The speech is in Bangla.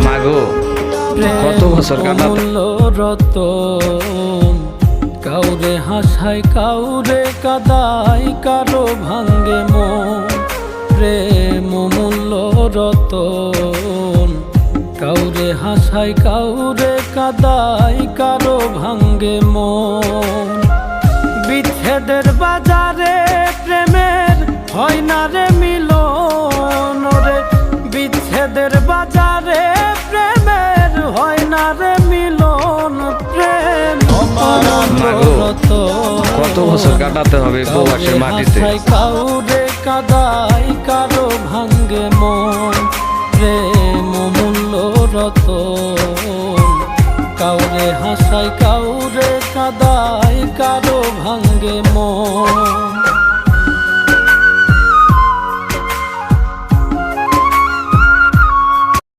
মাগো কত বছর কাটাতে রতন কাউরে হাসায় কাউরে কাদাই কারো ভাঙ্গে মন প্রেম মূল্য রতন কাউরে হাসায় কাউরে কাদাই কারো ভাঙ্গে মন বিচ্ছেদের বাজারে প্রেমের হয় না রে মিলন রে বিচ্ছেদের বাজারে প্রেমের হয় না রে মিলন প্রেম কত বছর কাটাতে হবে প্রবাসের মাটিতে কাউরে কাদাই কারো ভাঙ্গে মন প্রেম মূল্য রতন কাউরে হাসায় কাউরে কাদাই কারো ভাঙ্গে মন।